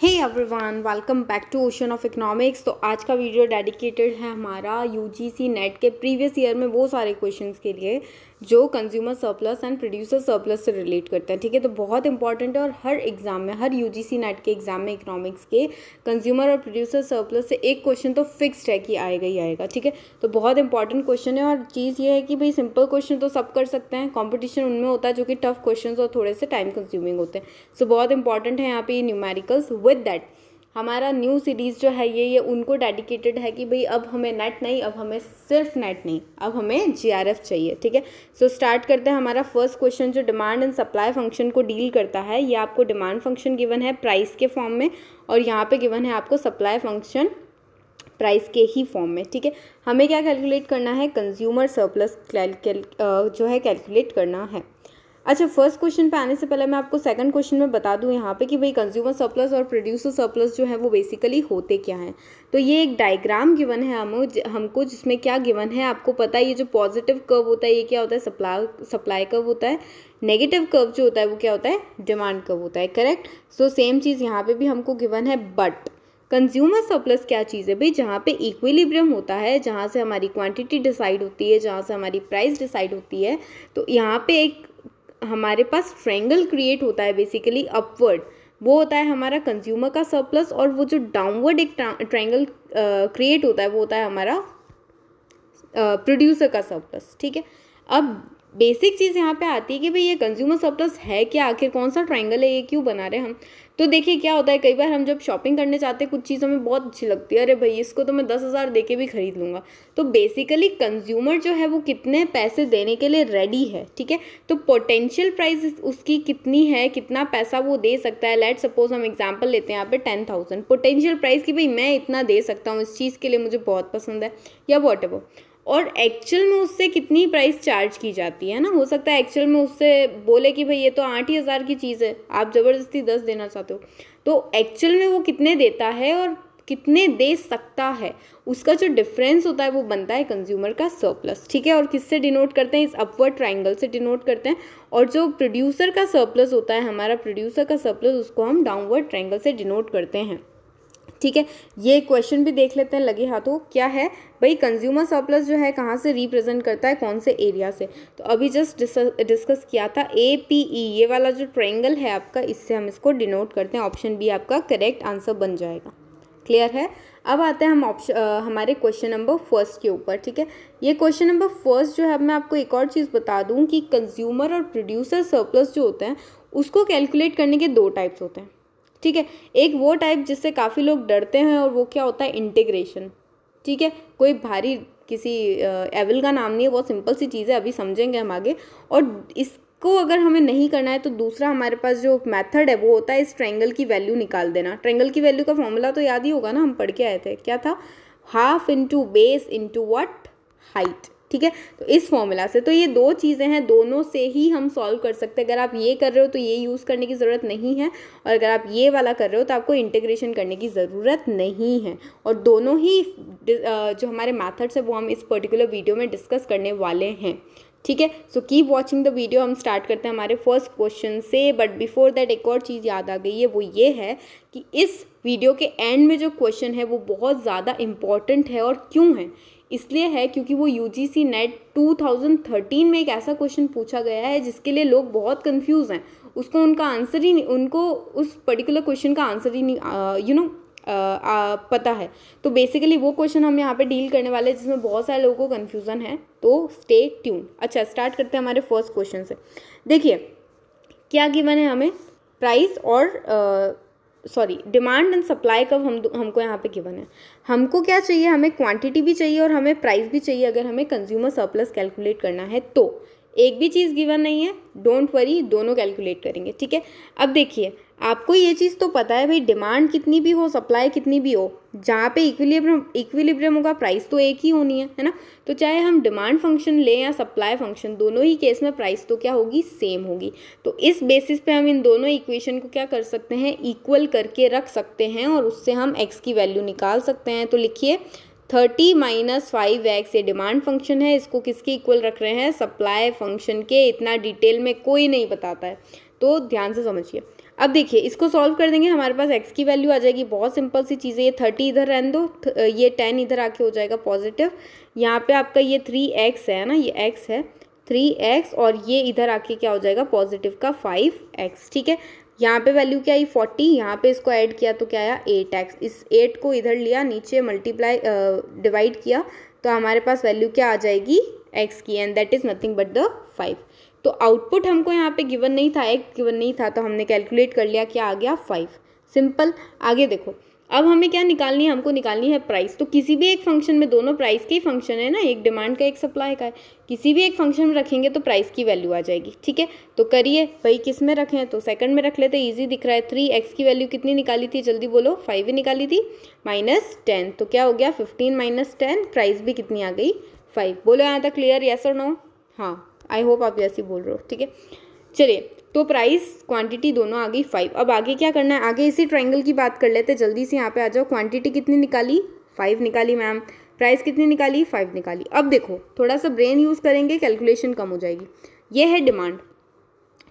Hey everyone, welcome back to ocean of economics. तो आज का वीडियो डेडिकेटेड है हमारा यूजीसी नेट के प्रीवियस ईयर में वो सारे क्वेश्चंस के लिए जो consumer surplus and producer surplus से रिलेट करते हैं। ठीक है, तो बहुत इंपॉर्टेंट है और हर एग्जाम में, हर यूजीसी नेट के एग्जाम में इकोनॉमिक्स के कंज्यूमर और प्रोड्यूसर सरप्लस से एक क्वेश्चन तो फिक्स्ड है कि आएगा ही आएगा। ठीक है, तो बहुत इंपॉर्टेंट क्वेश्चन है और चीज़ ये है कि भाई सिंपल क्वेश्चन तो सब कर सकते हैं, कॉम्पिटिशन उनमें होता है जो कि टफ क्वेश्चन और थोड़े से टाइम कंज्यूमिंग होते हैं। सो बहुत इंपॉर्टेंट है यहाँ पे ये न्यूमेरिकल्स। विद दैट हमारा न्यू सीरीज़ जो है ये उनको डेडिकेटेड है कि भाई अब हमें नेट नहीं, अब हमें सिर्फ नेट नहीं, अब हमें जीआरएफ चाहिए। ठीक है, सो स्टार्ट करते हैं। हमारा फर्स्ट क्वेश्चन जो डिमांड एंड सप्लाई फंक्शन को डील करता है, ये आपको डिमांड फंक्शन गिवन है प्राइस के फॉर्म में और यहाँ पे गिवन है आपको सप्लाई फंक्शन प्राइस के ही फॉर्म में। ठीक है, हमें क्या कैलकुलेट करना है, कंज्यूमर सरप्लस जो है कैलकुलेट करना है। अच्छा, फर्स्ट क्वेश्चन पे आने से पहले मैं आपको सेकंड क्वेश्चन में बता दूं यहाँ पे कि भाई कंज्यूमर सरप्लस और प्रोड्यूसर सरप्लस जो है वो बेसिकली होते क्या हैं। तो ये एक डायग्राम गिवन है हमको जिसमें क्या गिवन है आपको पता है। ये जो पॉजिटिव कर्व होता है ये क्या होता है, सप्लाई कर्व होता है। नेगेटिव कर्व जो होता है वो क्या होता है, डिमांड कर्व होता है। करेक्ट। सो सेम चीज़ यहाँ पे भी हमको गिवन है। बट कंज्यूमर सरप्लस क्या चीज़ है भाई, जहाँ पे इक्विलिब्रियम होता है, जहाँ से हमारी क्वांटिटी डिसाइड होती है, जहाँ से हमारी प्राइस डिसाइड होती है, तो यहाँ पे एक हमारे पास ट्रायंगल क्रिएट होता है बेसिकली अपवर्ड। वो होता है हमारा कंज्यूमर का सरप्लस और वो जो डाउनवर्ड एक ट्रायंगल क्रिएट होता है वो होता है हमारा प्रोड्यूसर का सरप्लस। ठीक है, अब बेसिक चीज़ यहाँ पे आती है कि भाई ये कंज्यूमर सरप्लस है क्या, आखिर कौन सा ट्रायंगल है, ये क्यों बना रहे हैं हम। तो देखिए क्या होता है, कई बार हम जब शॉपिंग करने जाते हैं कुछ चीज़ हमें बहुत अच्छी लगती है, अरे भाई इसको तो मैं 10,000 दे के भी खरीद लूँगा। तो बेसिकली कंज्यूमर जो है वो कितने पैसे देने के लिए रेडी है। ठीक है, तो पोटेंशियल प्राइस उसकी कितनी है, कितना पैसा वो दे सकता है। लेट सपोज हम एग्जाम्पल लेते हैं यहाँ पे 10,000 पोटेंशियल प्राइस की, भाई मैं इतना दे सकता हूँ इस चीज़ के लिए, मुझे बहुत पसंद है या वॉट एवर। और एक्चुअल में उससे कितनी प्राइस चार्ज की जाती है ना, हो सकता है एक्चुअल में उससे बोले कि भाई ये तो 8,000 की चीज़ है, आप ज़बरदस्ती 10 देना चाहते हो। तो एक्चुअल में वो कितने देता है और कितने दे सकता है, उसका जो डिफरेंस होता है वो बनता है कंज्यूमर का सरप्लस। ठीक है, और किससे डिनोट करते हैं, इस अपवर्ड ट्रायंगल से डिनोट करते हैं। और जो प्रोड्यूसर का सरप्लस होता है, हमारा प्रोड्यूसर का सरप्लस, उसको हम डाउनवर्ड ट्रायंगल से डिनोट करते हैं। ठीक है, ये क्वेश्चन भी देख लेते हैं लगे हाथों। क्या है भाई, कंज्यूमर सरप्लस जो है कहाँ से रिप्रेजेंट करता है, कौन से एरिया से। तो अभी जस्ट डिस्कस किया था APE, ये वाला जो ट्रायंगल है आपका, इससे हम इसको डिनोट करते हैं। ऑप्शन बी आपका करेक्ट आंसर बन जाएगा। क्लियर है। अब आते हैं हम हमारे क्वेश्चन नंबर फर्स्ट के ऊपर। ठीक है, ये क्वेश्चन नंबर फर्स्ट जो है, मैं आपको एक और चीज़ बता दूं कि कंज्यूमर और प्रोड्यूसर सरप्लस जो होते हैं उसको कैलकुलेट करने के दो टाइप्स होते हैं। ठीक है, एक वो टाइप जिससे काफ़ी लोग डरते हैं और वो क्या होता है, इंटीग्रेशन। ठीक है, कोई भारी किसी एवल का नाम नहीं है, बहुत सिंपल सी चीज़ है, अभी समझेंगे हम आगे। और इसको अगर हमें नहीं करना है तो दूसरा हमारे पास जो मेथड है वो होता है इस ट्रायंगल की वैल्यू निकाल देना। ट्रायंगल की वैल्यू का फॉर्मूला तो याद ही होगा ना, हम पढ़ के आए थे, क्या था, half into base into what, height. ठीक है, तो इस फॉर्मूला से, तो ये दो चीज़ें हैं, दोनों से ही हम सॉल्व कर सकते हैं। अगर आप ये कर रहे हो तो ये यूज़ करने की ज़रूरत नहीं है, और अगर आप ये वाला कर रहे हो तो आपको इंटीग्रेशन करने की ज़रूरत नहीं है। और दोनों ही जो हमारे मैथड्स है वो हम इस पर्टिकुलर वीडियो में डिस्कस करने वाले हैं। ठीक है, so keep watching the video. हम स्टार्ट करते हैं हमारे फर्स्ट क्वेश्चन से। बट बिफोर दैट एक और चीज़ याद आ गई है, वो ये है कि इस वीडियो के एंड में जो क्वेश्चन है वो बहुत ज़्यादा इम्पॉर्टेंट है। और क्यों है, इसलिए है क्योंकि वो यूजीसी नेट 2013 में एक ऐसा क्वेश्चन पूछा गया है जिसके लिए लोग बहुत कंफ्यूज हैं। उसको उनका आंसर ही नहीं, उनको उस पर्टिकुलर क्वेश्चन का आंसर ही नहीं पता है। तो बेसिकली वो क्वेश्चन हम यहाँ पे डील करने वाले हैं जिसमें बहुत सारे लोगों को कन्फ्यूज़न है, तो स्टे ट्यून। अच्छा, स्टार्ट करते हैं हमारे फर्स्ट क्वेश्चन से। देखिए क्या गिवन है हमें, प्राइस और डिमांड एंड सप्लाई का हमको यहाँ पे गिवन है। हमको क्या चाहिए, हमें क्वांटिटी भी चाहिए और हमें प्राइस भी चाहिए अगर हमें कंज्यूमर सरप्लस कैलकुलेट करना है। तो एक भी चीज़ गिवन नहीं है, डोंट वरी, दोनों कैलकुलेट करेंगे। ठीक है, अब देखिए आपको ये चीज़ तो पता है भाई, डिमांड कितनी भी हो, सप्लाई कितनी भी हो, जहाँ पे इक्विलिब्रियम होगा प्राइस तो एक ही होनी है ना। तो चाहे हम डिमांड फंक्शन लें या सप्लाई फंक्शन, दोनों ही केस में प्राइस तो क्या होगी, सेम होगी। तो इस बेसिस पे हम इन दोनों इक्वेशन को क्या कर सकते हैं, इक्वल करके रख सकते हैं और उससे हम x की वैल्यू निकाल सकते हैं। तो लिखिए 30 - 5x, ये डिमांड फंक्शन है, इसको किसके इक्वल रख रहे हैं, सप्लाई फंक्शन के। इतना डिटेल में कोई नहीं बताता है, तो ध्यान से समझिए। अब देखिए इसको सॉल्व कर देंगे, हमारे पास x की वैल्यू आ जाएगी, बहुत सिंपल सी चीज़ है, ये 30 इधर रहने दो, ये 10 इधर आके हो जाएगा पॉजिटिव, यहाँ पे आपका ये 3x है ना, ये x है 3x, और ये इधर आके क्या हो जाएगा पॉजिटिव का 5x, ठीक है। यहाँ पे वैल्यू क्या आई 40, यहाँ पे इसको ऐड किया तो क्या आया 8x, इस 8 को इधर लिया, नीचे मल्टीप्लाई डिवाइड किया, तो हमारे पास वैल्यू क्या आ जाएगी x की, and that is nothing but the 5। तो आउटपुट हमको यहाँ पे गिवन नहीं था, x गिवन नहीं था, तो हमने कैलकुलेट कर लिया, क्या आ गया 5। सिंपल। आगे देखो, अब हमें क्या निकालनी है, हमको निकालनी है प्राइस। तो किसी भी एक फंक्शन में, दोनों प्राइस के ही फंक्शन है ना, एक डिमांड का एक सप्लाई का है, किसी भी एक फंक्शन में रखेंगे तो प्राइस की वैल्यू आ जाएगी, ठीक है। तो करिए भाई, किस में रखें, तो सेकंड में रख लेते, इजी दिख रहा है। 3x की वैल्यू कितनी निकाली थी, जल्दी बोलो, 5 ही निकाली थी, -10, तो क्या हो गया 15 - 10, प्राइस भी कितनी आ गई 5। बोलो यहाँ तक क्लियर, यस और नो? हाँ, आई होप आप ऐसे बोल रहे हो, ठीक है। चलिए, तो प्राइस क्वांटिटी दोनों आ गई 5। अब आगे क्या करना है, आगे इसी ट्रायंगल की बात कर लेते हैं, जल्दी से यहाँ पे आ जाओ। क्वांटिटी कितनी निकाली 5 निकाली मैम, प्राइस कितनी निकाली 5 निकाली। अब देखो थोड़ा सा ब्रेन यूज़ करेंगे, कैलकुलेशन कम हो जाएगी। ये है डिमांड,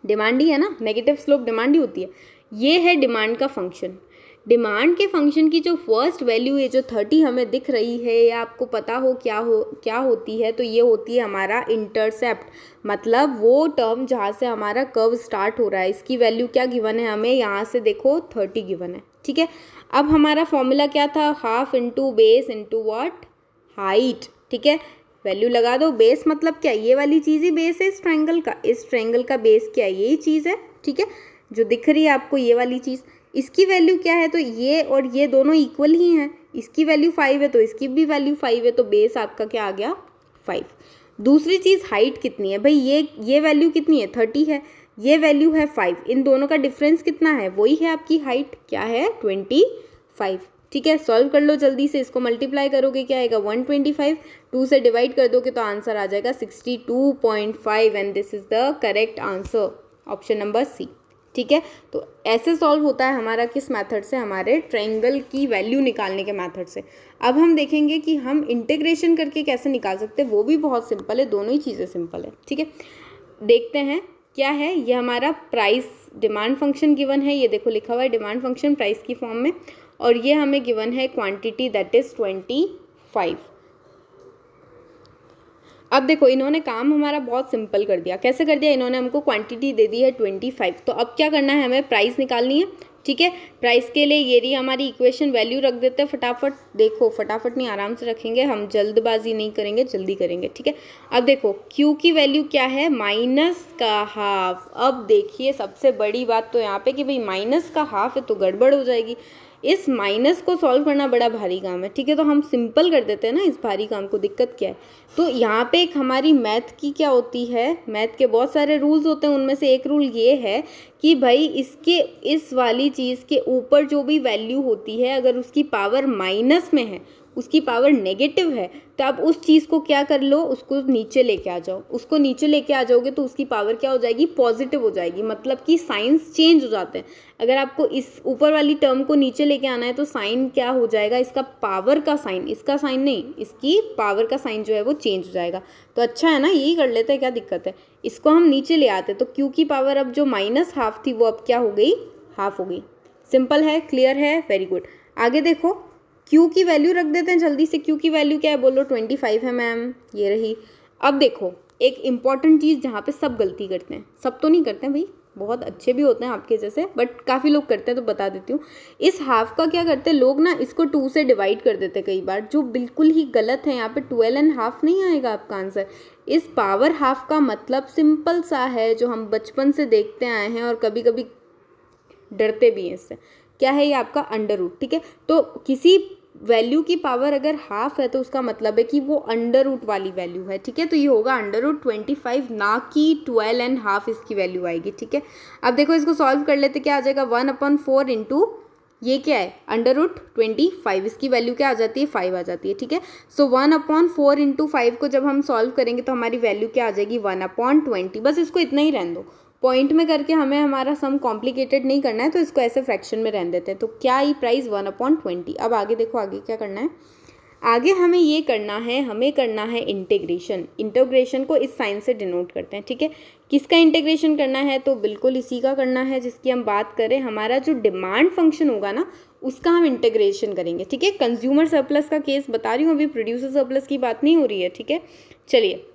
डिमांड ही है ना, नेगेटिव स्लोप डिमांड ही होती है। ये है डिमांड का फंक्शन, डिमांड के फंक्शन की जो फर्स्ट वैल्यू है, जो 30 हमें दिख रही है, या आपको पता हो क्या होती है, तो ये होती है हमारा इंटरसेप्ट, मतलब वो टर्म जहाँ से हमारा कर्व स्टार्ट हो रहा है। इसकी वैल्यू क्या गिवन है हमें, यहाँ से देखो 30 गिवन है, ठीक है। अब हमारा फॉर्मूला क्या था, half into base into what, height, ठीक है। वैल्यू लगा दो, बेस मतलब क्या, ये वाली चीज़ ही बेस है इस ट्रायंगल का, इस ट्रायंगल का बेस क्या है, यही चीज़ है, ठीक है, जो दिख रही है आपको ये वाली चीज़। इसकी वैल्यू क्या है, तो ये और ये दोनों इक्वल ही हैं, इसकी वैल्यू 5 है तो इसकी भी वैल्यू 5 है, तो बेस आपका क्या आ गया 5। दूसरी चीज़ हाइट कितनी है भाई, ये वैल्यू कितनी है 30 है, ये वैल्यू है 5, इन दोनों का डिफरेंस कितना है, वही है आपकी हाइट, क्या है 25, ठीक है। सॉल्व कर लो जल्दी से, इसको मल्टीप्लाई करोगे क्या आएगा 125, 2 से डिवाइड कर दोगे तो आंसर आ जाएगा 62.5, and this is the correct answer, option number C, ठीक है। तो ऐसे सॉल्व होता है हमारा किस मेथड से, हमारे ट्रायंगल की वैल्यू निकालने के मेथड से। अब हम देखेंगे कि हम इंटीग्रेशन करके कैसे निकाल सकते हैं, वो भी बहुत सिंपल है, दोनों ही चीज़ें सिंपल है, ठीक है। देखते हैं क्या है, ये हमारा प्राइस डिमांड फंक्शन गिवन है, ये देखो लिखा हुआ है डिमांड फंक्शन प्राइस की फॉर्म में, और ये हमें गिवन है क्वांटिटी दैट इज 25। अब देखो इन्होंने काम हमारा बहुत सिंपल कर दिया, कैसे कर दिया, इन्होंने हमको क्वांटिटी दे दी है 25, तो अब क्या करना है, हमें प्राइस निकालनी है, ठीक है। प्राइस के लिए ये रही हमारी इक्वेशन, वैल्यू रख देते हैं फटाफट, देखो फटाफट नहीं आराम से रखेंगे, हम जल्दबाजी नहीं करेंगे, जल्दी करेंगे, ठीक है। अब देखो Q की वैल्यू क्या है, -½ अब देखिए सबसे बड़ी बात तो यहाँ पे कि भाई -½ है तो गड़बड़ हो जाएगी, इस माइनस को सॉल्व करना बड़ा भारी काम है, ठीक है। तो हम सिंपल कर देते हैं ना इस भारी काम को, दिक्कत क्या है। तो यहाँ पे एक हमारी मैथ की क्या होती है, मैथ के बहुत सारे रूल्स होते हैं, उनमें से एक रूल ये है कि भाई इसके इस वाली चीज़ के ऊपर जो भी वैल्यू होती है, अगर उसकी पावर माइनस में है, उसकी पावर नेगेटिव है, तो आप उस चीज़ को क्या कर लो, उसको नीचे लेके आ जाओ, उसको नीचे लेके आ जाओगे तो उसकी पावर क्या हो जाएगी, पॉजिटिव हो जाएगी, मतलब कि साइंस चेंज हो जाते हैं। अगर आपको इस ऊपर वाली टर्म को नीचे लेके आना है तो साइन क्या हो जाएगा, इसका पावर का साइन, इसका साइन नहीं, इसकी पावर का साइन जो है वो चेंज हो जाएगा। तो अच्छा है ना, यही कर लेते हैं, क्या दिक्कत है। इसको हम नीचे ले आते तो Q की पावर अब जो -½ थी वो अब क्या हो गई, ½ हो गई। सिंपल है, क्लियर है, वेरी गुड। आगे देखो Q की वैल्यू रख देते हैं जल्दी से, Q की वैल्यू क्या है, बोलो 25 है मैम, ये रही। अब देखो एक इम्पॉर्टेंट चीज़ जहाँ पे सब गलती करते हैं, सब तो नहीं करते हैं भाई, बहुत अच्छे भी होते हैं आपके जैसे, बट काफ़ी लोग करते हैं, तो बता देती हूँ। इस हाफ का क्या करते हैं लोग ना, इसको 2 से डिवाइड कर देते हैं कई बार, जो बिल्कुल ही गलत है। यहाँ पे 12½ नहीं आएगा आपका आंसर। इस पावर हाफ का मतलब सिंपल सा है, जो हम बचपन से देखते आए हैं और कभी कभी डरते भी हैं इससे, क्या है ये आपका √, ठीक है। तो किसी वैल्यू की पावर अगर ½ है तो उसका मतलब है कि वो √, वाली वैल्यू है, ठीक है। तो ये होगा √25, ना कि 12½ इसकी वैल्यू आएगी, ठीक है। अब देखो इसको सॉल्व कर लेते, क्या आ जाएगा 1/4 इंटू ये क्या है √25, इसकी वैल्यू क्या आ जाती है 5 आ जाती है, ठीक है। सो 1/4 इंटू 5 को जब हम सॉल्व करेंगे तो हमारी वैल्यू क्या आ जाएगी 1/20। बस इसको इतना ही रहने दो, पॉइंट में करके हमें हमारा सम कॉम्प्लिकेटेड नहीं करना है, तो इसको ऐसे फ्रैक्शन में रहने देते हैं। तो क्या आई प्राइस 1/20। अब आगे देखो, आगे क्या करना है, आगे हमें ये करना है, हमें करना है इंटीग्रेशन। इंटीग्रेशन को इस साइन से डिनोट करते हैं, ठीक है। किसका इंटीग्रेशन करना है, तो बिल्कुल इसी का करना है जिसकी हम बात करें। हमारा जो डिमांड फंक्शन होगा ना, उसका हम इंटीग्रेशन करेंगे, ठीक है। कंज्यूमर सरप्लस का केस बता रही हूँ, अभी प्रोड्यूसर सरप्लस की बात नहीं हो रही है, ठीक है। चलिए,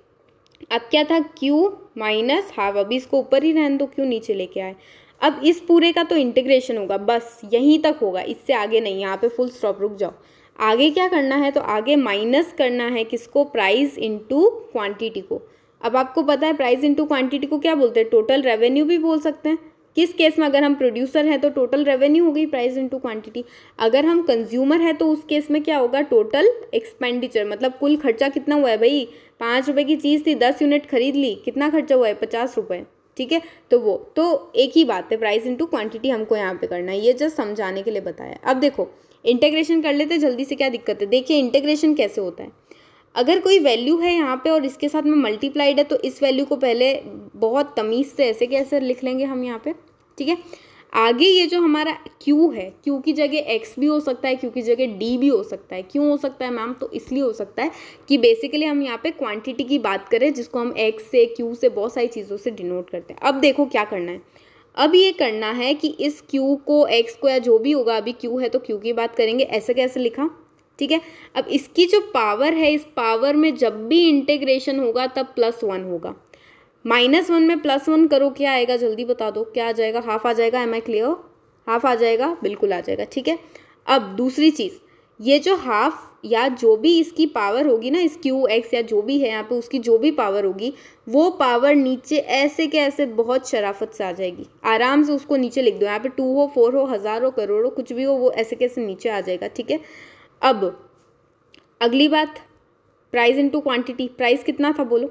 अब क्या था, Q माइनस हाफ, अभी इसको ऊपर ही रहने दो, क्यों नीचे लेके आए। अब इस पूरे का तो इंटीग्रेशन होगा, बस यहीं तक होगा, इससे आगे नहीं। यहाँ पे फुल स्टॉप, रुक जाओ। आगे क्या करना है, तो आगे माइनस करना है किसको, प्राइस इनटू क्वांटिटी को। अब आपको पता है प्राइस इनटू क्वांटिटी को क्या बोलते हैं, टोटल रेवेन्यू भी बोल सकते हैं। किस केस में, अगर हम प्रोड्यूसर हैं तो टोटल रेवेन्यू हो गई प्राइस इनटू क्वांटिटी। अगर हम कंज्यूमर है तो उस केस में क्या होगा, टोटल एक्सपेंडिचर, मतलब कुल खर्चा कितना हुआ है भाई। 5 रुपये की चीज़ थी, 10 यूनिट खरीद ली, कितना खर्चा हुआ है, 50 रुपये, ठीक है। तो वो तो एक ही बात है, प्राइस इनटू क्वांटिटी हमको यहाँ पे करना है, ये जस्ट समझाने के लिए बताया। अब देखो इंटीग्रेशन कर लेते जल्दी से, क्या दिक्कत है। देखिए इंटीग्रेशन कैसे होता है, अगर कोई वैल्यू है यहाँ पे और इसके साथ में मल्टीप्लाइड है, तो इस वैल्यू को पहले बहुत तमीज़ से ऐसे कैसे लिख लेंगे हम यहाँ पे, ठीक है। आगे ये जो हमारा Q है, Q की जगह X भी हो सकता है, Q की जगह D भी हो सकता है। क्यों हो सकता है मैम, तो इसलिए हो सकता है कि बेसिकली हम यहाँ पे क्वांटिटी की बात करें, जिसको हम X से, Q से, बहुत सारी चीज़ों से डिनोट करते हैं। अब देखो क्या करना है, अब ये करना है कि इस Q को, X को, या जो भी होगा, अभी Q है तो Q की बात करेंगे, ऐसे कैसे लिखा, ठीक है। अब इसकी जो पावर है, इस पावर में जब भी इंटीग्रेशन होगा तब +1 होगा। -1 में +1 करो, क्या आएगा जल्दी बता दो, क्या आ जाएगा, हाफ आ जाएगा। एम आई क्लियर, हाफ आ जाएगा, बिल्कुल आ जाएगा, ठीक है। अब दूसरी चीज़, ये जो हाफ या जो भी इसकी पावर होगी ना, इस Q X या जो भी है यहाँ पे, उसकी जो भी पावर होगी, वो पावर नीचे ऐसे के ऐसे बहुत शराफत से आ जाएगी। आराम से उसको नीचे लिख दो, यहाँ पे 2 हो, 4 हो, 1000 हो, करोड़ हो, कुछ भी हो, वो ऐसे कैसे नीचे आ जाएगा, ठीक है। अब अगली बात, प्राइस इनटू क्वांटिटी। प्राइस कितना था बोलो,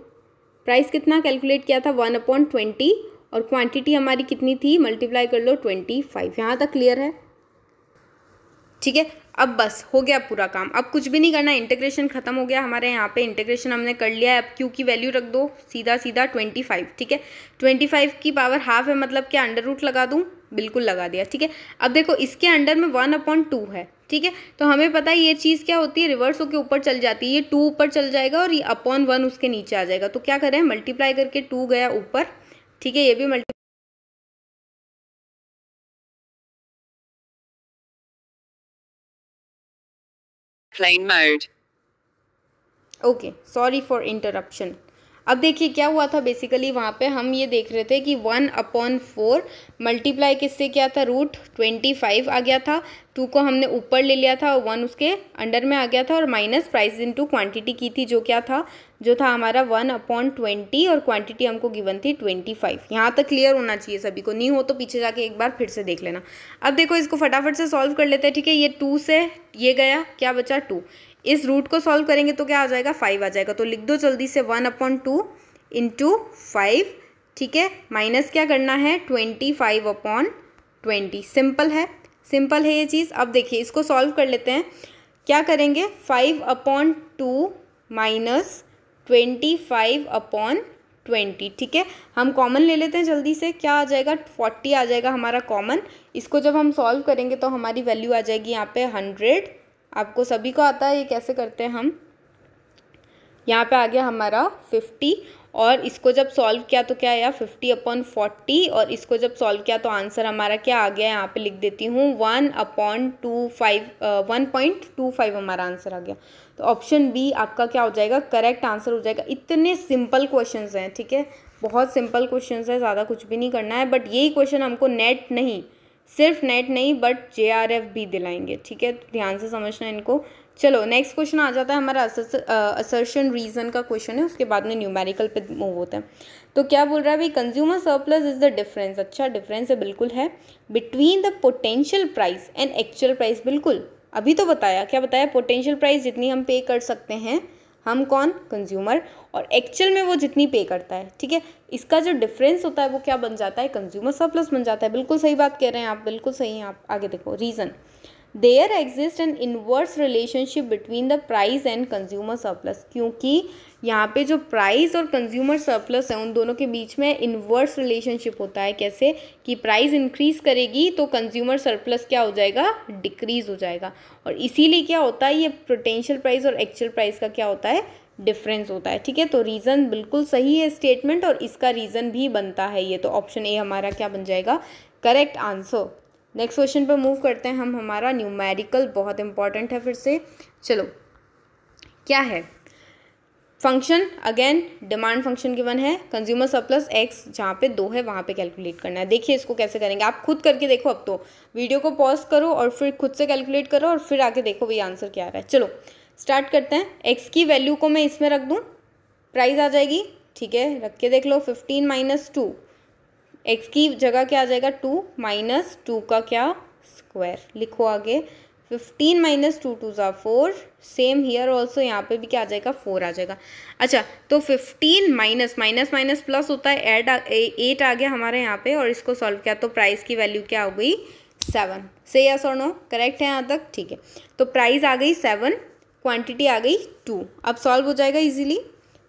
प्राइस कितना कैलकुलेट किया था, 1/20, और क्वांटिटी हमारी कितनी थी, मल्टीप्लाई कर लो 25। यहाँ तक क्लियर है, ठीक है। अब बस हो गया पूरा काम, अब कुछ भी नहीं करना, इंटीग्रेशन खत्म हो गया हमारे यहाँ पे, इंटीग्रेशन हमने कर लिया है। अब Q की वैल्यू रख दो सीधा सीधा 25, ठीक है। 25 की पावर हाफ है, मतलब क्या अंडर रूट लगा दूँ, बिल्कुल लगा दिया, ठीक है। अब देखो इसके अंडर में 1/2 है, ठीक है। तो हमें पता है ये चीज़ क्या होती है, रिवर्स होकर ऊपर चल जाती है, ये 2 ऊपर चल जाएगा और ये /1 उसके नीचे आ जाएगा। तो क्या करें, मल्टीप्लाई करके 2 गया ऊपर, ठीक है, ये भी multi Plane mode. Okay, sorry for interruption. अब देखिए क्या हुआ था, बेसिकली वहाँ पे हम ये देख रहे थे कि 1/4 मल्टीप्लाई किससे किया था, √25 आ गया था। 2 को हमने ऊपर ले लिया था और 1 उसके अंडर में आ गया था, और माइनस प्राइस इनटू क्वांटिटी की थी, जो क्या था, जो था हमारा 1/20, और क्वांटिटी हमको गिवन थी 25। यहाँ तक क्लियर होना चाहिए सभी को, नहीं हो तो पीछे जाके एक बार फिर से देख लेना। अब देखो इसको फटाफट से सॉल्व कर लेते हैं, ठीक है। ये 2 से ये गया, क्या बचा 2, इस रूट को सॉल्व करेंगे तो क्या आ जाएगा, 5 आ जाएगा। तो लिख दो जल्दी से 1/2 इंटू 5, ठीक है, माइनस क्या करना है, 25/20। सिंपल है, सिंपल है ये चीज़। अब देखिए इसको सॉल्व कर लेते हैं, क्या करेंगे, 5/2 माइनस 25/20, ठीक है। हम कॉमन ले लेते हैं जल्दी से, क्या आ जाएगा, 40 आ जाएगा हमारा कॉमन। इसको जब हम सॉल्व करेंगे तो हमारी वैल्यू आ जाएगी यहाँ पे 100। आपको सभी को आता है ये कैसे करते हैं हम, यहाँ पे आ गया हमारा 50, और इसको जब सॉल्व किया तो क्या आया, 50/40, और इसको जब सॉल्व किया तो आंसर हमारा क्या आ गया, यहाँ पे लिख देती हूँ 1.25 हमारा आंसर आ गया। तो ऑप्शन बी आपका क्या हो जाएगा, करेक्ट आंसर हो जाएगा। इतने सिंपल क्वेश्चंस हैं, ठीक है, बहुत सिंपल क्वेश्चंस है, ज़्यादा कुछ भी नहीं करना है। बट यही क्वेश्चन हमको नेट नहीं, सिर्फ नेट नहीं बट JRF भी दिलाएंगे, ठीक है, तो ध्यान से समझना इनको। चलो नेक्स्ट क्वेश्चन आ जाता है हमारा असर्शन रीजन का क्वेश्चन है, उसके बाद में न्यूमेरिकल पे मूव होता है। तो क्या बोल रहा है भाई, consumer surplus is the difference, अच्छा डिफरेंस है, बिल्कुल है, between the potential price and actual price. बिल्कुल अभी तो बताया, क्या बताया, पोटेंशियल प्राइस जितनी हम पे कर सकते हैं, हम कौन, कंज्यूमर, और एक्चुअल में वो जितनी पे करता है, ठीक है, इसका जो डिफरेंस होता है वो क्या बन जाता है, कंज्यूमर सरप्लस बन जाता है। बिल्कुल सही बात कह रहे हैं आप, बिल्कुल सही हैं आप। आगे देखो reason, there exist an inverse relationship between the price and consumer surplus, क्योंकि यहाँ पे जो प्राइस और कंज्यूमर सरप्लस है उन दोनों के बीच में इनवर्स रिलेशनशिप होता है। कैसे कि प्राइस इंक्रीज करेगी तो कंज्यूमर सरप्लस क्या हो जाएगा, डिक्रीज हो जाएगा, और इसीलिए क्या होता है, ये पोटेंशियल प्राइस और एक्चुअल प्राइस का क्या होता है, डिफरेंस होता है। ठीक है, तो रीज़न बिल्कुल सही है स्टेटमेंट, और इसका रीज़न भी बनता है ये, तो ऑप्शन ए हमारा क्या बन जाएगा, करेक्ट आंसर। नेक्स्ट क्वेश्चन पर मूव करते हैं हम। हमारा न्यूमेरिकल बहुत इंपॉर्टेंट है फिर से। चलो क्या है, function again demand function given है, कंज्यूमर सरप्लस एक्स जहाँ पे 2 है वहाँ पे कैलकुलेट करना है। देखिए इसको कैसे करेंगे, आप खुद करके देखो। अब तो वीडियो को पॉज करो और फिर खुद से कैलकुलेट करो और फिर आके देखो भाई आंसर क्या आ रहा है। चलो स्टार्ट करते हैं। एक्स की वैल्यू को मैं इसमें रख दूँ, प्राइस आ जाएगी। ठीक है, रख के देख लो। 15 माइनस 2, एक्स की जगह क्या आ जाएगा, 2 माइनस 2 का क्या, स्क्वायर। लिखो आगे 15 माइनस 2 2 ज़ा 4, सेम हियर ऑल्सो, यहाँ पे भी क्या आ जाएगा, 4 आ जाएगा। अच्छा तो 15 माइनस माइनस माइनस प्लस होता है, ऐड 8 आ गया हमारे यहाँ पे, और इसको सॉल्व किया तो प्राइस की वैल्यू क्या हो गई, 7। से यस और नो, करेक्ट है यहाँ तक। ठीक है, तो प्राइस आ गई 7, क्वांटिटी आ गई 2। अब सॉल्व हो जाएगा इजीली।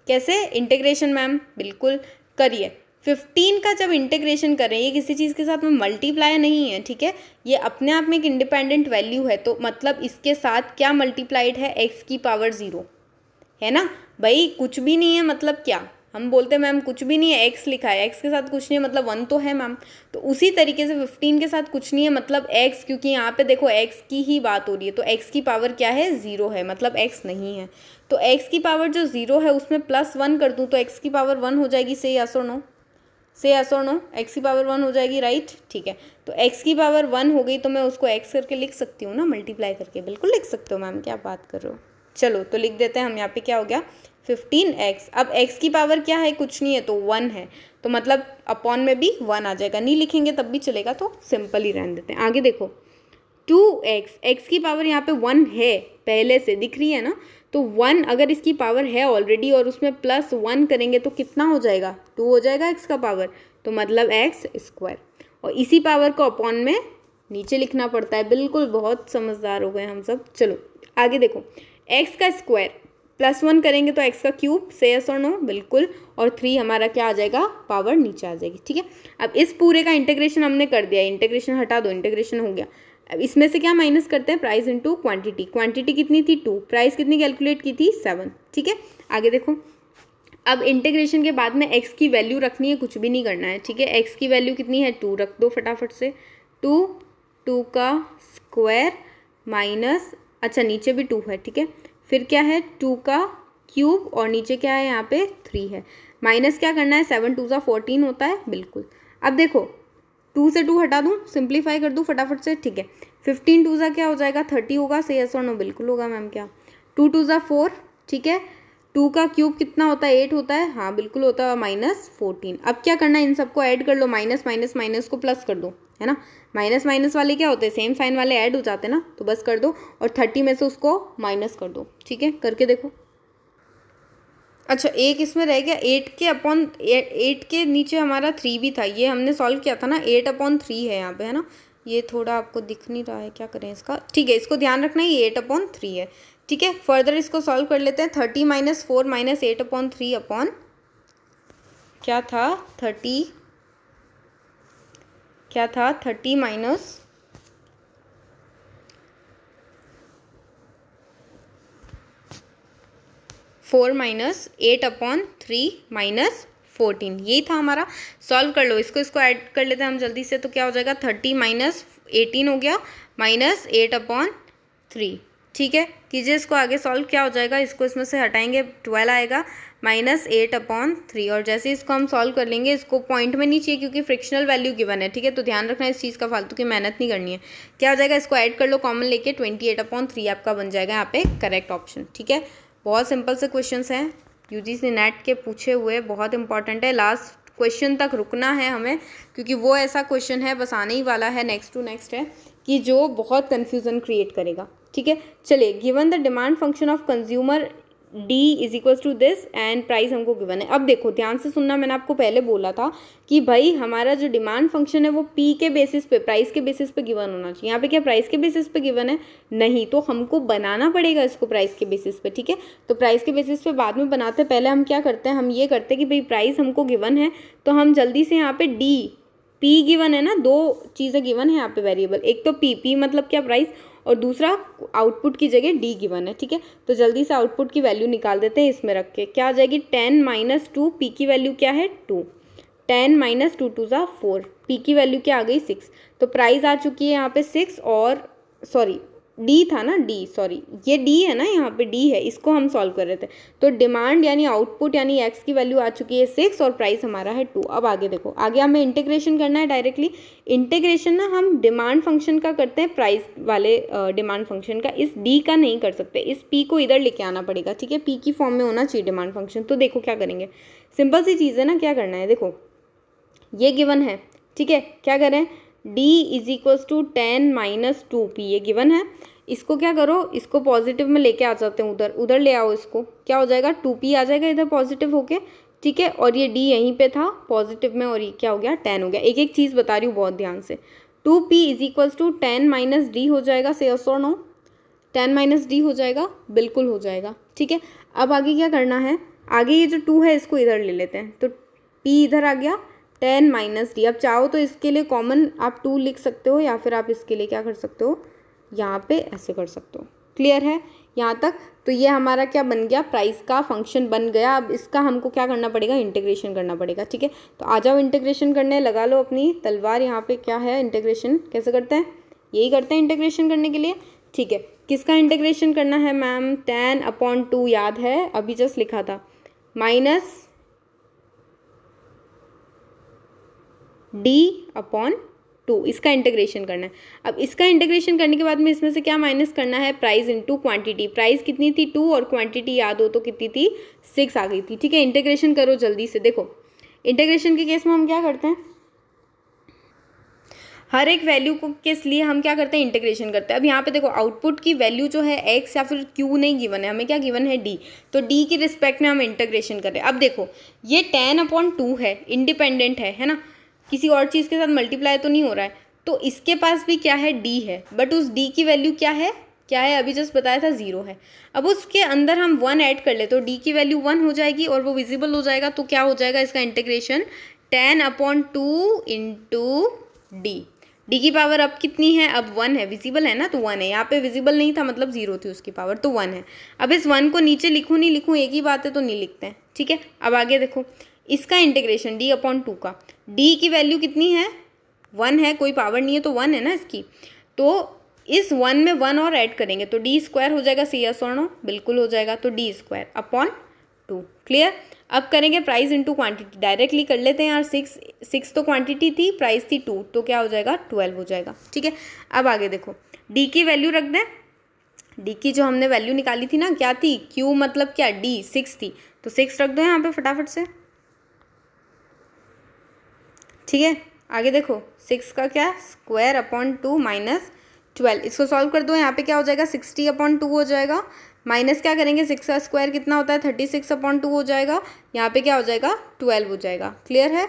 कैसे, इंटीग्रेशन मैम, बिल्कुल करिए। 15 का जब इंटीग्रेशन करें, ये किसी चीज़ के साथ में मल्टीप्लाई नहीं है। ठीक है, ये अपने आप में एक इंडिपेंडेंट वैल्यू है, तो मतलब इसके साथ क्या मल्टीप्लाइड है, एक्स की पावर 0 है ना भाई, कुछ भी नहीं है मतलब क्या, हम बोलते हैं मैम कुछ भी नहीं है, एक्स लिखा है, एक्स के साथ कुछ नहीं है मतलब 1 तो है मैम। तो उसी तरीके से 15 के साथ कुछ नहीं है मतलब एक्स, क्योंकि यहाँ पे देखो एक्स की ही बात हो रही है, तो एक्स की पावर क्या है, 0 है, मतलब एक्स नहीं है। तो एक्स की पावर जो 0 है उसमें +1 कर दूँ तो एक्स की पावर 1 हो जाएगी। से यस और नो, से यस और नो, एक्स की पावर 1 हो जाएगी, राइट। ठीक है, तो एक्स की पावर 1 हो गई तो मैं उसको एक्स करके लिख सकती हूँ ना, मल्टीप्लाई करके, बिल्कुल लिख सकते हो मैम, क्या बात कर रहे हो। चलो तो लिख देते हैं हम यहाँ पे, क्या हो गया 15x। अब x की पावर क्या है, कुछ नहीं है तो 1 है, तो मतलब अपॉन में भी 1 आ जाएगा। नहीं लिखेंगे तब भी चलेगा, तो सिंपल ही रहने देते हैं। आगे देखो 2x, x की पावर यहाँ पे 1 है, पहले से दिख रही है ना, तो 1 अगर इसकी पावर है ऑलरेडी और उसमें +1 करेंगे तो कितना हो जाएगा, 2 हो जाएगा x का पावर, तो मतलब x²। और इसी पावर को अपॉन में नीचे लिखना पड़ता है। बिल्कुल बहुत समझदार हो गए हम सब। चलो आगे देखो, x का स्क्वायर +1 करेंगे तो x का क्यूब। से यस और नो, बिल्कुल। और 3 हमारा क्या आ जाएगा, पावर नीचे आ जाएगी। ठीक है, अब इस पूरे का इंटीग्रेशन हमने कर दिया, इंटीग्रेशन हटा दो, इंटीग्रेशन हो गया। अब इसमें से क्या माइनस करते हैं, प्राइस इंटू क्वांटिटी। क्वांटिटी कितनी थी, 2, प्राइस कितनी कैलकुलेट की थी, 7। ठीक है, आगे देखो। अब इंटीग्रेशन के बाद में x की वैल्यू रखनी है, कुछ भी नहीं करना है। ठीक है, x की वैल्यू कितनी है, 2 रख दो फटाफट से। 2 का स्क्वायर माइनस, अच्छा नीचे भी 2 है। ठीक है, फिर क्या है, 2 का क्यूब, और नीचे क्या है, यहाँ पे 3 है। माइनस क्या करना है, 7 2 14 होता है, बिल्कुल। अब देखो 2 से 2 हटा दूँ, सिंप्लीफाई कर दूँ फटाफट से। ठीक है, 15 2 क्या हो जाएगा, 30 होगा। से यस और नो, बिल्कुल होगा मैम। क्या 2 2 4, ठीक है। 2 का क्यूब कितना होता है, 8 होता है, हाँ बिल्कुल होता है, -14। अब क्या करना है, इन सबको ऐड कर लो, माइनस माइनस माइनस को प्लस कर दो, है ना। माइनस माइनस वाले क्या होते हैं, सेम साइन वाले ऐड हो जाते हैं ना, तो बस कर दो, और 30 में से उसको माइनस कर दो। ठीक है, करके देखो। अच्छा एक इसमें रह गया, 8 के नीचे हमारा 3 भी था, ये हमने सॉल्व किया था ना, 8/3 है यहाँ पे, है ना। ये थोड़ा आपको दिख नहीं रहा है, क्या करें इसका, ठीक है, इसको ध्यान रखना है, ये 8/3 है। ठीक है, फर्दर इसको सॉल्व कर लेते हैं। 30 - 4 - 8/3 अपॉन क्या था, 30 क्या था, 30 माइनस 4 - 8/3 - 14, यही था हमारा। सॉल्व कर लो इसको ऐड कर लेते हैं हम जल्दी से, तो क्या हो जाएगा, 30 - 18 हो गया, -8/3। ठीक है, कीजिए इसको आगे सॉल्व, क्या हो जाएगा, इसको इसमें से हटाएंगे, 12 आएगा, -8/3। और जैसे इसको हम सॉल्व कर लेंगे, इसको पॉइंट में नहीं चाहिए क्योंकि फ्रिक्शनल वैल्यू गिवन है। ठीक है, तो ध्यान रखना इस चीज़ का, फालतू की मेहनत नहीं करनी है। क्या हो जाएगा, इसको ऐड कर लो कॉमन लेके, 28/3 आपका बन जाएगा यहाँ पे करेक्ट ऑप्शन। ठीक है, बहुत सिंपल से क्वेश्चंस हैं, यूजीसी नेट के पूछे हुए, बहुत इंपॉर्टेंट है। लास्ट क्वेश्चन तक रुकना है हमें, क्योंकि वो ऐसा क्वेश्चन है, बस आने ही वाला है, नेक्स्ट टू नेक्स्ट है, कि जो बहुत कन्फ्यूज़न क्रिएट करेगा। ठीक है, चलिए, given the demand function of consumer D is equals to this and price हमको गिवन है। अब देखो ध्यान से सुनना, मैंने आपको पहले बोला था कि भाई हमारा जो डिमांड फंक्शन है वो पी के बेसिस पे, प्राइस के बेसिस पे गिवन होना चाहिए। यहाँ पे क्या प्राइस के बेसिस पे गिवन है? नहीं, तो हमको बनाना पड़ेगा इसको प्राइस के बेसिस पे, ठीक है। तो प्राइस के बेसिस पे बाद में बनाते हैं, पहले हम क्या करते हैं, हम ये करते हैं कि भाई प्राइस हमको गिवन है तो हम जल्दी से यहाँ पे डी, पी गिवन है ना, दो चीज़ें गिवन है यहाँ पे वेरिएबल, एक तो पी मतलब क्या प्राइस, और दूसरा आउटपुट की जगह डी गिवन है, ठीक है। तो जल्दी से आउटपुट की वैल्यू निकाल देते हैं इसमें रख के, क्या आ जाएगी 10 माइनस 2, पी की वैल्यू क्या है 2, 10 माइनस 2 2 ज़ा 4, पी की वैल्यू क्या आ गई 6। तो प्राइस आ चुकी है यहाँ पे 6 और सॉरी डी था ना, डी सॉरी ये डी है ना, यहाँ पे डी है, इसको हम सॉल्व कर रहे थे। तो डिमांड यानी आउटपुट यानी एक्स की वैल्यू आ चुकी है 6 और प्राइस हमारा है 2। अब आगे देखो, आगे हमें इंटीग्रेशन करना है डायरेक्टली। इंटीग्रेशन ना हम डिमांड फंक्शन का करते हैं, प्राइस वाले डिमांड फंक्शन का, इस डी का नहीं कर सकते, इस पी को इधर लेके आना पड़ेगा, ठीक है। पी की फॉर्म में होना चाहिए डिमांड फंक्शन। तो देखो क्या करेंगे, सिंपल सी चीज़ है ना, क्या करना है, देखो ये गिवन है, ठीक है, क्या करें, d is equals to 10 minus 2p, ये गिवन है। इसको क्या करो, इसको पॉजिटिव में लेके आ जाते हैं, उधर ले आओ इसको, क्या हो जाएगा 2p आ जाएगा इधर पॉजिटिव होके, ठीक है। और ये d यहीं पे था पॉजिटिव में और ये क्या हो गया 10 हो गया। एक एक चीज़ बता रही हूँ बहुत ध्यान से। 2p is equals to 10 minus D हो जाएगा, से यस और नो, 10 माइनस डी हो जाएगा, बिल्कुल हो जाएगा, ठीक है। अब आगे क्या करना है, आगे ये जो 2 है इसको इधर ले लेते हैं, तो p इधर आ गया, 10 माइनस डी। अब चाहो तो इसके लिए कॉमन आप 2 लिख सकते हो, या फिर आप इसके लिए क्या कर सकते हो, यहाँ पे ऐसे कर सकते हो। क्लियर है यहाँ तक? तो ये हमारा क्या बन गया, प्राइस का फंक्शन बन गया। अब इसका हमको क्या करना पड़ेगा, इंटीग्रेशन करना पड़ेगा, ठीक है। तो आ जाओ इंटीग्रेशन करने, लगा लो अपनी तलवार। यहाँ पे क्या है, इंटीग्रेशन कैसे करते हैं, यही करते हैं इंटीग्रेशन करने के लिए, ठीक है। किसका इंटीग्रेशन करना है मैम, 10/2 याद है, अभी जस्ट लिखा था, माइनस d/2, इसका इंटीग्रेशन करना है। अब इसका इंटीग्रेशन करने के बाद में इसमें से क्या माइनस करना है, प्राइस इनटू क्वांटिटी। प्राइस कितनी थी 2 और क्वांटिटी याद हो तो कितनी थी 6 आ गई थी, ठीक है। इंटीग्रेशन करो जल्दी से। देखो इंटीग्रेशन के केस में हम क्या करते हैं, हर एक वैल्यू को के लिए हम क्या करते हैं, इंटीग्रेशन करते हैं। अब यहाँ पे देखो आउटपुट की वैल्यू जो है x या फिर q नहीं गिवन है, हमें क्या गिवन है d, तो d की रिस्पेक्ट में हम इंटीग्रेशन कर रहे हैं। अब देखो ये 10/2 है, इंडिपेंडेंट है ना, किसी और चीज़ के साथ मल्टीप्लाई तो नहीं हो रहा है, तो इसके पास भी क्या है d है, बट उस d की वैल्यू क्या है अभी जस्ट बताया था 0 है। अब उसके अंदर हम 1 ऐड कर ले तो d की वैल्यू 1 हो जाएगी और वो विजिबल हो जाएगा। तो क्या हो जाएगा इसका इंटीग्रेशन, 10/2 इंटू डी की पावर अब कितनी है, अब 1 है, विजिबल है ना, तो 1 है। यहाँ पे विजिबल नहीं था मतलब 0 थी उसकी पावर, तो 1 है। अब इस 1 को नीचे लिखूँ नहीं लिखूँ एक ही बात है, तो नहीं लिखते हैं, ठीक है। अब आगे देखो इसका इंटीग्रेशन d/2 का, d की वैल्यू कितनी है 1 है, कोई पावर नहीं है तो 1 है ना इसकी, तो इस 1 में 1 और ऐड करेंगे तो d² हो जाएगा, सी यस और नो, बिल्कुल हो जाएगा। तो d²/2, क्लियर। अब करेंगे प्राइस इंटू क्वांटिटी, डायरेक्टली कर लेते हैं यार, 6 तो क्वांटिटी थी, प्राइस थी 2, तो क्या हो जाएगा 12 हो जाएगा, ठीक है। अब आगे देखो d की वैल्यू रख दें, d की जो हमने वैल्यू निकाली थी ना, क्या थी, q मतलब क्या d 6 थी, तो 6 रख दो यहाँ पे फटाफट से, ठीक है। आगे देखो 6 का क्या, ²/2 माइनस 12, इसको सॉल्व कर दो, यहाँ पे क्या हो जाएगा 60/2 हो जाएगा, माइनस क्या करेंगे 6 का स्क्वायर कितना होता है 36/2 हो जाएगा, यहाँ पे क्या हो जाएगा 12 हो जाएगा। क्लियर है।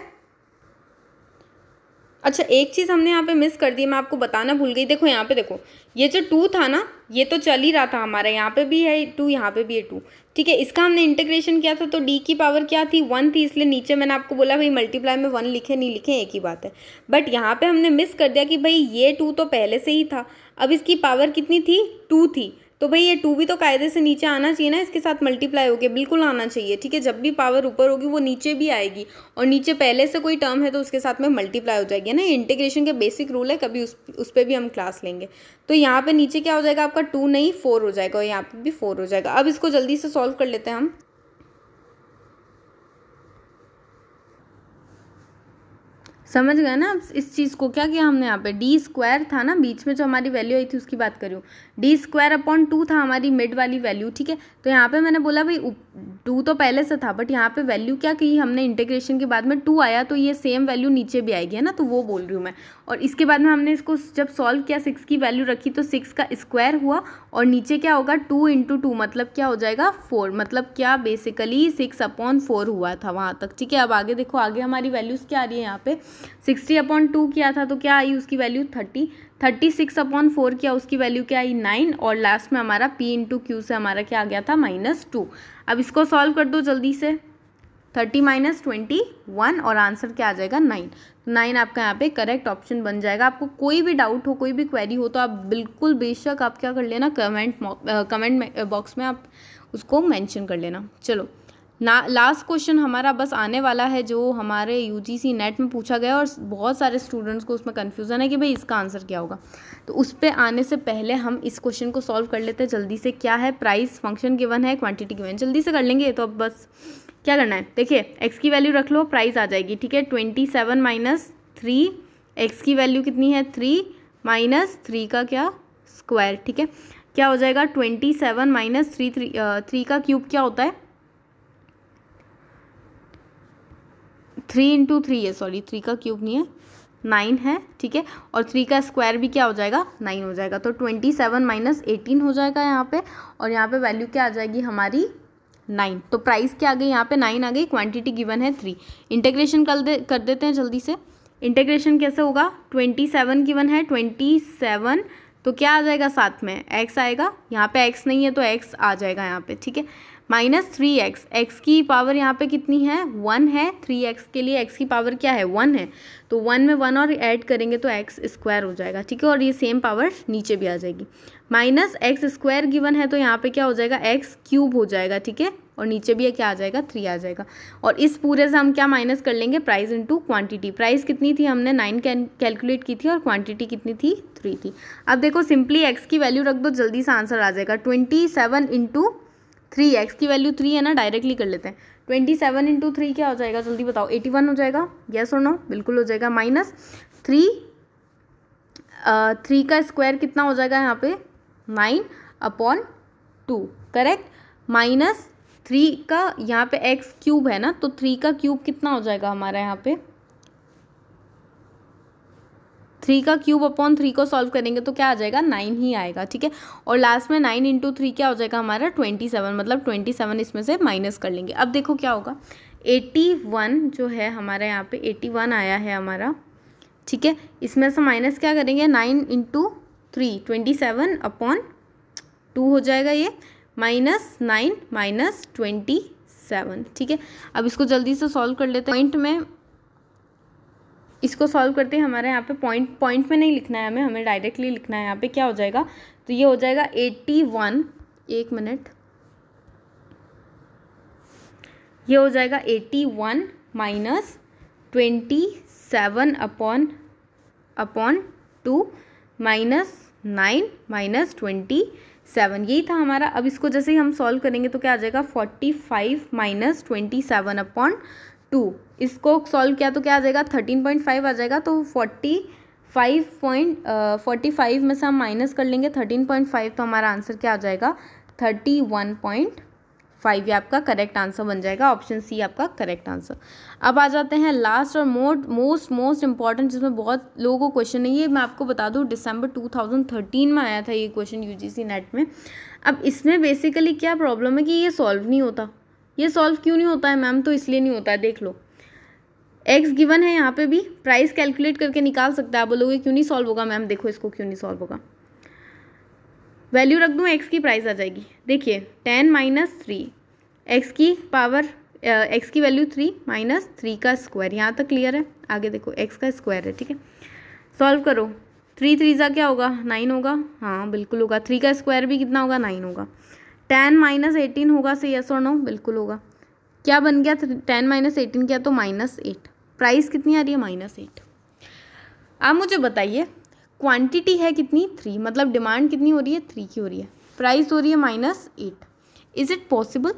अच्छा एक चीज़ हमने यहाँ पे मिस कर दी, मैं आपको बताना भूल गई। देखो यहाँ पे देखो ये जो 2 था ना, ये तो चल ही रहा था हमारा, यहाँ पे भी है 2, यहाँ पे भी है 2, ठीक है। इसका हमने इंटीग्रेशन किया था तो d की पावर क्या थी 1 थी, इसलिए नीचे मैंने आपको बोला भाई मल्टीप्लाई में 1 लिखे नहीं लिखे एक ही बात है। बट यहाँ पे हमने मिस कर दिया कि भाई ये 2 तो पहले से ही था, अब इसकी पावर कितनी थी 2 थी, तो भाई ये 2 भी तो कायदे से नीचे आना चाहिए ना, इसके साथ मल्टीप्लाई होके बिल्कुल आना चाहिए, ठीक है। जब भी पावर ऊपर होगी वो नीचे भी आएगी, और नीचे पहले से कोई टर्म है तो उसके साथ में मल्टीप्लाई हो जाएगी ना। ये इंटीग्रेशन के बेसिक रूल है, कभी उस पर भी हम क्लास लेंगे। तो यहाँ पे नीचे क्या हो जाएगा आपका 2 नहीं 4 हो जाएगा, और यहाँ पे भी 4 हो जाएगा। अब इसको जल्दी से सॉल्व कर लेते हैं हम। समझ गए ना इस चीज़ को? क्या किया हमने यहाँ पे, डी स्क्वायर था ना बीच में जो हमारी वैल्यू आई थी उसकी बात कर रही हूँ, डी स्क्वायर अपॉन 2 था हमारी मिड वाली वैल्यू, ठीक है। तो यहाँ पे मैंने बोला भाई 2 तो पहले से था, बट यहाँ पे वैल्यू क्या की हमने, इंटीग्रेशन के बाद में 2 आया तो ये सेम वैल्यू नीचे भी आएगी, है ना, तो वो बोल रही हूँ मैं। और इसके बाद में हमने इसको जब सॉल्व किया 6 की वैल्यू रखी तो 6 का स्क्वायर हुआ, और नीचे क्या होगा 2 × 2 मतलब क्या हो जाएगा 4, मतलब क्या बेसिकली 6/4 हुआ था वहाँ तक, ठीक है। अब आगे देखो, आगे हमारी वैल्यूज़ क्या आ रही है यहाँ पे, 60/2 किया था तो क्या आई उसकी वैल्यू 30, 36/4 किया उसकी वैल्यू क्या आई 9, और लास्ट में हमारा P × Q से हमारा क्या आ गया था -2। अब इसको सॉल्व कर दो जल्दी से, 30 - 21 और आंसर क्या आ जाएगा 9। 9 आपका यहाँ पे करेक्ट ऑप्शन बन जाएगा। आपको कोई भी डाउट हो, कोई भी क्वेरी हो तो आप बिल्कुल बेशक आप क्या कर लेना, कमेंट बॉक्स में आप उसको मेंशन कर लेना। चलो लास्ट क्वेश्चन हमारा बस आने वाला है, जो हमारे UGC नेट में पूछा गया और बहुत सारे स्टूडेंट्स को उसमें कन्फ्यूज़न है कि भाई इसका आंसर क्या होगा। तो उस पर आने से पहले हम इस क्वेश्चन को सॉल्व कर लेते हैं जल्दी से। क्या है, प्राइस फंक्शन गिवन है, क्वांटिटी गिवन, जल्दी से कर लेंगे। तो अब बस क्या करना है, देखिए x की वैल्यू रख लो, प्राइस आ जाएगी, ठीक है। 27 - 3, x की वैल्यू कितनी है 3 - 3 का क्या स्क्वायर, ठीक है। क्या हो जाएगा 27 - 3 का क्यूब क्या होता है 3 × 3 है, सॉरी 3 का क्यूब नहीं है 9 है, ठीक है। और 3 का स्क्वायर भी क्या हो जाएगा 9 हो जाएगा, तो 27 - 18 हो जाएगा यहाँ पे, और यहाँ पे वैल्यू क्या आ जाएगी हमारी 9। तो प्राइस क्या आ गई यहाँ पे 9 आ गई, क्वांटिटी गिवन है 3। इंटीग्रेशन कर देते हैं जल्दी से। इंटीग्रेशन कैसे होगा, 27 गिवन है, 27 तो क्या आ जाएगा साथ में x आएगा, यहाँ पे x नहीं है तो x आ जाएगा यहाँ पे, ठीक है। -3x, x की पावर यहाँ पे कितनी है 1 है, 3x के लिए x की पावर क्या है 1 है, तो 1 में 1 और ऐड करेंगे तो x² हो जाएगा, ठीक है। और ये सेम पावर नीचे भी आ जाएगी। -x² गिवन है तो यहाँ पे क्या हो जाएगा x³ हो जाएगा, ठीक है। और नीचे भी क्या आ जाएगा 3 आ जाएगा। और इस पूरे से हम क्या माइनस कर लेंगे, प्राइस × क्वांटिटी। प्राइस कितनी थी हमने 9 कैलकुलेट की थी और क्वांटिटी कितनी थी 3 थी। अब देखो सिंपली x की वैल्यू रख दो, जल्दी से आंसर आ जाएगा। 27 × 3, x की वैल्यू 3 है ना, डायरेक्टली कर लेते हैं। 27 × 3 क्या हो जाएगा जल्दी बताओ, 81 हो जाएगा, यस और नो, बिल्कुल हो जाएगा। -3 का स्क्वायर कितना हो जाएगा यहाँ पे 9/2, करेक्ट। -3 का यहाँ पे x³ है ना, तो 3 का क्यूब कितना हो जाएगा हमारा यहाँ पे 3 का क्यूब अपॉन 3 को सॉल्व करेंगे तो क्या आ जाएगा 9 ही आएगा, ठीक है। और लास्ट में 9 × 3 क्या हो जाएगा हमारा 27, मतलब 27 इसमें से माइनस कर लेंगे। अब देखो क्या होगा 81 जो है हमारा यहाँ पे 81 आया है हमारा, ठीक है। इसमें से माइनस क्या करेंगे 9 × 3 27/2 हो जाएगा ये, -9 - 27, ठीक है। अब इसको जल्दी से सॉल्व कर लेते हैं। पॉइंट में इसको सॉल्व करते हैं, हमारे यहाँ पे पॉइंट में नहीं लिखना है हमें डायरेक्टली लिखना है। यहाँ पे क्या हो जाएगा, तो ये हो जाएगा 81, एक मिनट, ये हो जाएगा 81 - 27/2 -9 - 27, यही था हमारा। अब इसको जैसे ही हम सॉल्व करेंगे तो क्या आ जाएगा 45 - 27/2। इसको सॉल्व किया तो क्या आ जाएगा 13.5 आ जाएगा, तो 45 में से हम माइनस कर लेंगे 13.5, तो हमारा आंसर क्या आ जाएगा 31.5। ये आपका करेक्ट आंसर बन जाएगा, ऑप्शन सी आपका करेक्ट आंसर। अब आ जाते हैं लास्ट और मोस्ट इंपॉर्टेंट, जिसमें बहुत लोगों को क्वेश्चन है। ये मैं आपको बता दूं दिसंबर 2013 में आया था ये क्वेश्चन UGC नेट में। अब इसमें बेसिकली क्या प्रॉब्लम है कि ये सॉल्व नहीं होता। ये सॉल्व क्यों नहीं होता है मैम, तो इसलिए नहीं होता है, देख लो x गिवन है, यहाँ पे भी प्राइस कैलकुलेट करके निकाल सकता है। आप बोलोगे क्यों नहीं सॉल्व होगा मैम, देखो इसको क्यों नहीं सॉल्व होगा। वैल्यू रख दूँ x की, प्राइस आ जाएगी, देखिए 10 - 3, x की पावर x की वैल्यू 3 - 3 का स्क्वायर, यहाँ तक क्लियर है। आगे देखो x का स्क्वायर है, ठीक है। सॉल्व करो, 3 3 का क्या होगा 9 होगा, हाँ बिल्कुल होगा। 3 का स्क्वायर भी कितना होगा 9 होगा। 10 - 18 होगा, से यस और नो, बिल्कुल होगा। क्या बन गया 10 - 18 क्या, तो -8। प्राइस कितनी आ रही है -8। आप मुझे बताइए क्वांटिटी है कितनी 3, मतलब डिमांड कितनी हो रही है 3 की हो रही है, प्राइस हो रही है -8। Is it possible?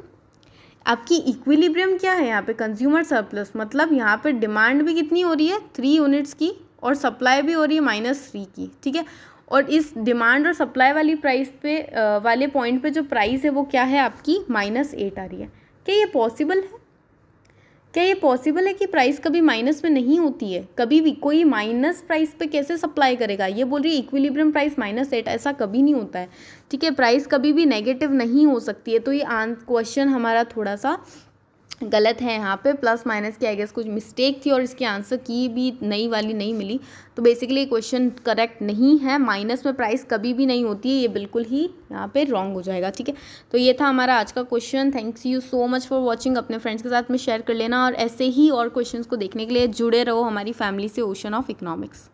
आपकी इक्विलिब्रियम क्या है यहाँ पे, कंज्यूमर सरप्लस, मतलब यहाँ पे डिमांड भी कितनी हो रही है 3 यूनिट्स की और सप्लाई भी हो रही है -3 की, ठीक है। और इस डिमांड और सप्लाई वाली प्राइस पे वाले पॉइंट पे जो प्राइस है वो क्या है आपकी -8 आ रही है। क्या ये पॉसिबल है? क्या ये पॉसिबल है कि प्राइस कभी माइनस में नहीं होती है? कभी भी कोई माइनस प्राइस पे कैसे सप्लाई करेगा? ये बोल रही है इक्विलिब्रियम प्राइस -8, ऐसा कभी नहीं होता है, ठीक है। प्राइस कभी भी नेगेटिव नहीं हो सकती है। तो ये क्वेश्चन हमारा थोड़ा सा गलत है, यहाँ पे प्लस माइनस की आई गेस कुछ मिस्टेक थी और इसकी आंसर की भी नई वाली नहीं मिली। तो बेसिकली क्वेश्चन करेक्ट नहीं है, माइनस में प्राइस कभी भी नहीं होती है, ये बिल्कुल ही यहाँ पे रॉन्ग हो जाएगा, ठीक है। तो ये था हमारा आज का question. Thanks you so much for watching. अपने फ्रेंड्स के साथ में शेयर कर लेना और ऐसे ही और क्वेश्चन को देखने के लिए जुड़े रहो हमारी फैमिली से, ओशन ऑफ इकोनॉमिक्स।